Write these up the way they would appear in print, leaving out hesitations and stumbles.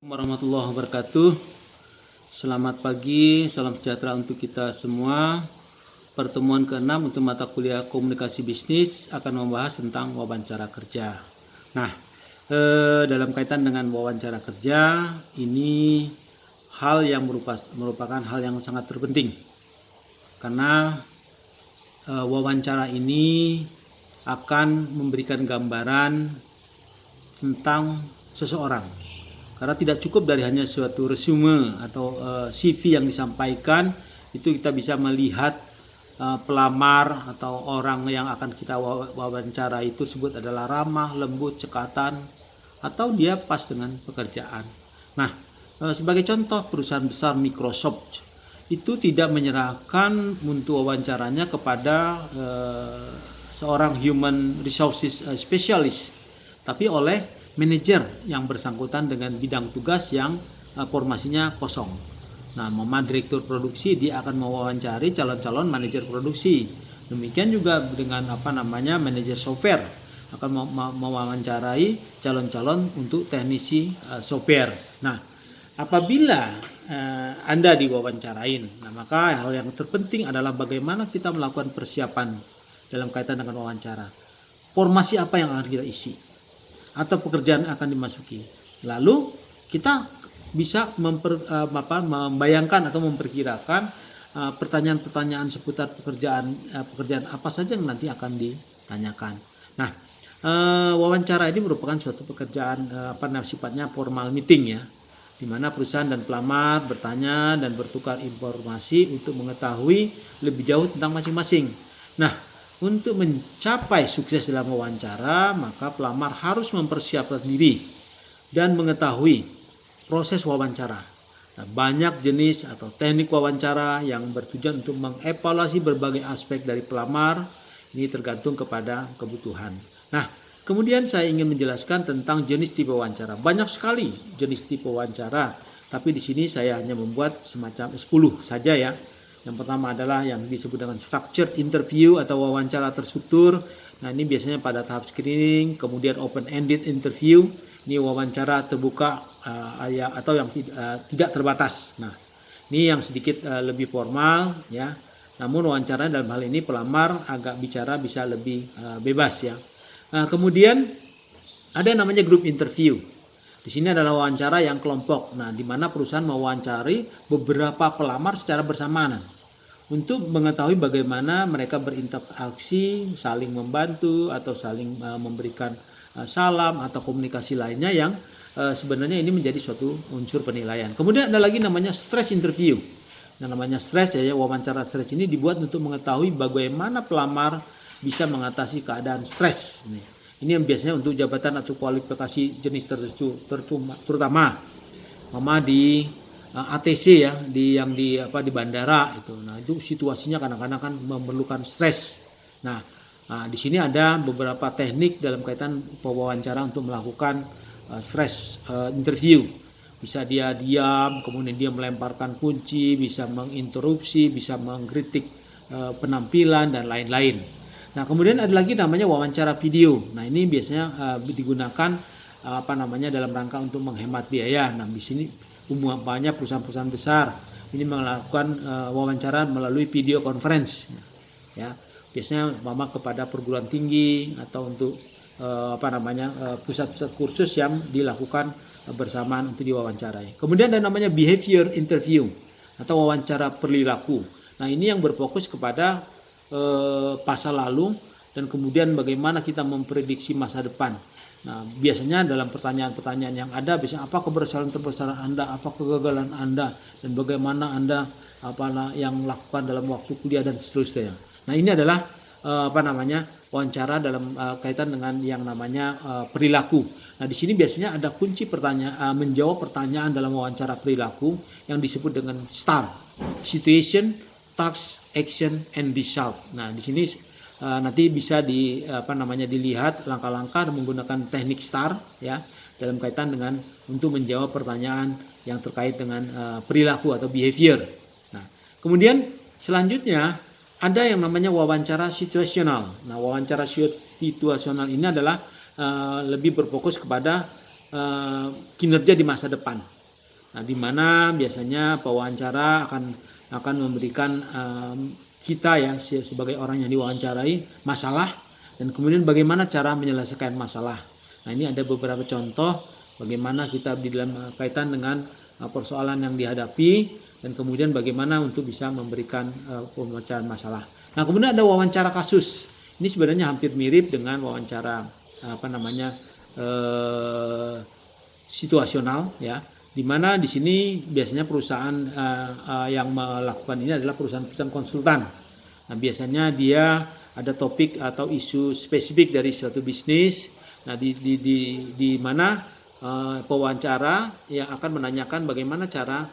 Warahmatullahi wabarakatuh. Selamat pagi, salam sejahtera untuk kita semua. Pertemuan ke-6 untuk mata kuliah komunikasi bisnis akan membahas tentang wawancara kerja. Nah, dalam kaitan dengan wawancara kerja, ini hal yang merupakan hal yang sangat terpenting. Karena wawancara ini akan memberikan gambaran tentang seseorang. Karena tidak cukup dari hanya suatu resume atau CV yang disampaikan, itu kita bisa melihat pelamar atau orang yang akan kita wawancara itu sebut adalah ramah, lembut, cekatan, atau dia pas dengan pekerjaan. Nah, sebagai contoh perusahaan besar Microsoft itu tidak menyerahkan untuk wawancaranya kepada seorang human resources specialist, tapi oleh manajer yang bersangkutan dengan bidang tugas yang formasinya kosong. Nah, Mama direktur produksi dia akan mewawancari calon-calon manajer produksi. Demikian juga dengan manajer software akan mewawancarai calon-calon untuk teknisi software. Nah, apabila Anda diwawancarain, nah maka hal yang terpenting adalah bagaimana kita melakukan persiapan dalam kaitan dengan wawancara. Formasi apa yang akan kita isi? Atau pekerjaan akan dimasuki. Lalu kita bisa membayangkan atau memperkirakan pertanyaan-pertanyaan seputar pekerjaan apa saja yang nanti akan ditanyakan. Nah, wawancara ini merupakan suatu pekerjaan sifatnya formal meeting ya, di mana perusahaan dan pelamar bertanya dan bertukar informasi untuk mengetahui lebih jauh tentang masing-masing. Nah, untuk mencapai sukses dalam wawancara, maka pelamar harus mempersiapkan diri dan mengetahui proses wawancara. Nah, banyak jenis atau teknik wawancara yang bertujuan untuk mengevaluasi berbagai aspek dari pelamar. Ini tergantung kepada kebutuhan. Nah, kemudian saya ingin menjelaskan tentang jenis tipe wawancara. Banyak sekali jenis tipe wawancara, tapi di sini saya hanya membuat semacam 10 saja ya. Yang pertama adalah yang disebut dengan structured interview atau wawancara terstruktur. Nah, ini biasanya pada tahap screening, kemudian open-ended interview. Ini wawancara terbuka atau yang tidak terbatas. Nah, ini yang sedikit lebih formal ya. Namun wawancara dalam hal ini pelamar agak bicara bisa lebih bebas ya. Nah, kemudian ada yang namanya group interview. Di sini adalah wawancara yang kelompok. Nah, di mana perusahaan mewawancari beberapa pelamar secara bersamaan untuk mengetahui bagaimana mereka berinteraksi, saling membantu atau saling memberikan salam atau komunikasi lainnya yang sebenarnya ini menjadi suatu unsur penilaian. Kemudian ada lagi namanya stress interview. Yang namanya stress ya, wawancara stress ini dibuat untuk mengetahui bagaimana pelamar bisa mengatasi keadaan stres. Ini yang biasanya untuk jabatan atau kualifikasi jenis terutama di ATC ya, di bandara itu. Nah, itu situasinya kadang-kadang kan memerlukan stres. Nah, di sini ada beberapa teknik dalam kaitan pewawancara untuk melakukan stress interview. Bisa dia diam, kemudian dia melemparkan kunci, bisa menginterupsi, bisa mengkritik penampilan dan lain-lain. Nah, kemudian ada lagi namanya wawancara video. Nah, ini biasanya digunakan dalam rangka untuk menghemat biaya. Nah, di sini banyak perusahaan-perusahaan besar ini melakukan wawancara melalui video conference. Ya, biasanya kepada perguruan tinggi atau untuk pusat-pusat kursus yang dilakukan bersamaan untuk diwawancarai. Kemudian ada namanya behavior interview atau wawancara perilaku. Nah, ini yang berfokus kepada masa lalu dan kemudian bagaimana kita memprediksi masa depan. Nah, biasanya dalam pertanyaan-pertanyaan yang ada bisa apa keberhasilan terbesar Anda, apa kegagalan Anda, dan bagaimana Anda yang lakukan dalam waktu kuliah dan seterusnya. Nah, ini adalah wawancara dalam kaitan dengan yang namanya perilaku. Nah, di sini biasanya ada kunci menjawab pertanyaan dalam wawancara perilaku yang disebut dengan STAR, situation, task, action, and result. Nah, di sini nanti bisa dilihat langkah-langkah menggunakan teknik STAR ya dalam kaitan dengan untuk menjawab pertanyaan yang terkait dengan perilaku atau behavior. Nah, kemudian selanjutnya ada yang namanya wawancara situasional. Nah, wawancara situasional ini adalah lebih berfokus kepada kinerja di masa depan. Nah, di mana biasanya pewawancara akan memberikan kita ya sebagai orang yang diwawancarai masalah, dan kemudian bagaimana cara menyelesaikan masalah. Nah, ini ada beberapa contoh bagaimana kita di dalam kaitan dengan persoalan yang dihadapi, dan kemudian bagaimana untuk bisa memberikan pemecahan masalah. Nah, kemudian ada wawancara kasus. Ini sebenarnya hampir mirip dengan wawancara situasional ya, di mana di sini biasanya perusahaan yang melakukan ini adalah perusahaan-perusahaan konsultan. Nah, biasanya dia ada topik atau isu spesifik dari suatu bisnis. Nah, di mana pewawancara yang akan menanyakan bagaimana cara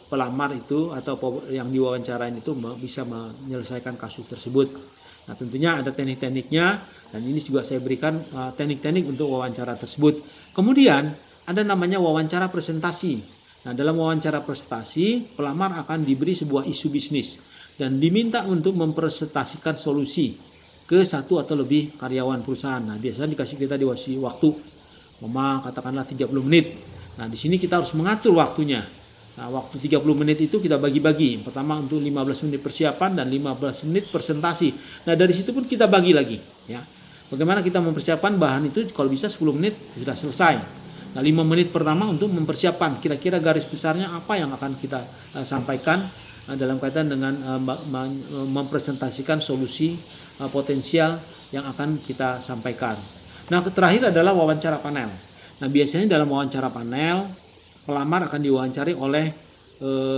pelamar itu atau yang diwawancarain itu bisa menyelesaikan kasus tersebut. Nah, tentunya ada teknik-tekniknya, dan ini juga saya berikan teknik-teknik untuk wawancara tersebut. Kemudian ada namanya wawancara presentasi. Nah, dalam wawancara presentasi, pelamar akan diberi sebuah isu bisnis dan diminta untuk mempresentasikan solusi ke satu atau lebih karyawan perusahaan. Nah, biasanya dikasih kita diwasi waktu, katakanlah 30 menit. Nah, di sini kita harus mengatur waktunya. Nah, waktu 30 menit itu kita bagi-bagi. Pertama untuk 15 menit persiapan dan 15 menit presentasi. Nah, dari situ pun kita bagi lagi ya. Bagaimana kita mempersiapkan bahan itu, kalau bisa 10 menit sudah selesai. Nah, 5 menit pertama untuk mempersiapkan kira-kira garis besarnya apa yang akan kita sampaikan dalam kaitan dengan mempresentasikan solusi potensial yang akan kita sampaikan. Nah, terakhir adalah wawancara panel. Nah, biasanya dalam wawancara panel, pelamar akan diwawancari oleh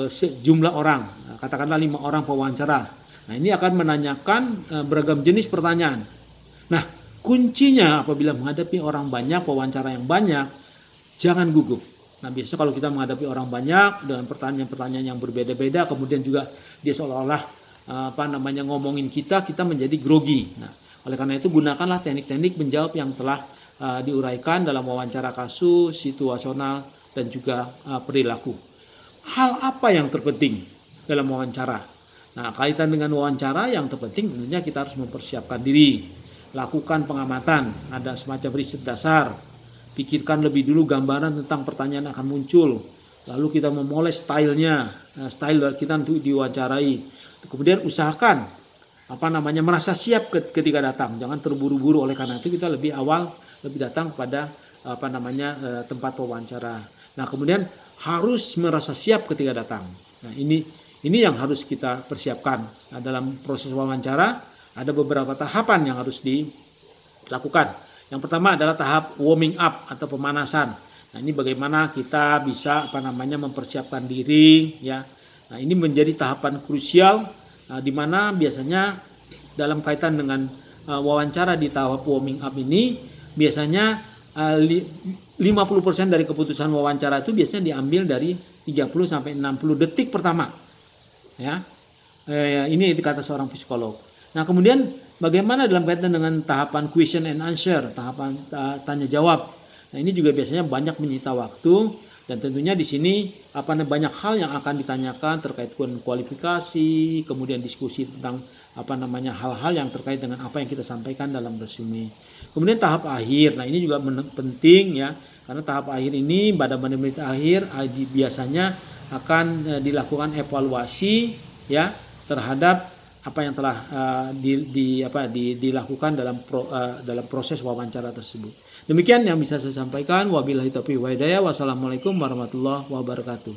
sejumlah orang, katakanlah 5 orang pewawancara. Nah, ini akan menanyakan beragam jenis pertanyaan. Nah, kuncinya apabila menghadapi orang banyak, pewawancara yang banyak, jangan gugup. Nah, biasanya kalau kita menghadapi orang banyak dengan pertanyaan-pertanyaan yang berbeda-beda, kemudian juga dia seolah-olah ngomongin kita menjadi grogi. Nah, oleh karena itu gunakanlah teknik-teknik menjawab yang telah diuraikan dalam wawancara kasus, situasional, dan juga perilaku. Hal apa yang terpenting dalam wawancara? Nah, kaitan dengan wawancara yang terpenting tentunya kita harus mempersiapkan diri, lakukan pengamatan, ada semacam riset dasar, pikirkan lebih dulu gambaran tentang pertanyaan akan muncul, lalu kita memoles stylenya, style kita untuk diwawancarai. Kemudian usahakan merasa siap ketika datang, jangan terburu-buru. Oleh karena itu kita lebih datang pada tempat wawancara. Nah, kemudian harus merasa siap ketika datang. Nah, ini yang harus kita persiapkan. Nah, dalam proses wawancara ada beberapa tahapan yang harus dilakukan. Yang pertama adalah tahap warming up atau pemanasan. Nah, ini bagaimana kita bisa mempersiapkan diri ya. Nah, ini menjadi tahapan krusial di mana biasanya dalam kaitan dengan wawancara di tahap warming up ini biasanya 50% dari keputusan wawancara itu biasanya diambil dari 30 sampai 60 detik pertama. Ya. Ini kata seorang psikolog. Nah, kemudian bagaimana dalam kaitan dengan tahapan question and answer, tahapan tanya jawab. Nah, ini juga biasanya banyak menyita waktu, dan tentunya di sini banyak hal yang akan ditanyakan terkait dengan kualifikasi, kemudian diskusi tentang hal-hal yang terkait dengan apa yang kita sampaikan dalam resume. Kemudian tahap akhir. Nah, ini juga penting ya, karena tahap akhir ini pada menit-menit akhir biasanya akan dilakukan evaluasi ya terhadap apa yang telah dilakukan dalam proses wawancara tersebut. Demikian yang bisa saya sampaikan. Wabillahi taufiq wal hidayah. Wassalamualaikum warahmatullahi wabarakatuh.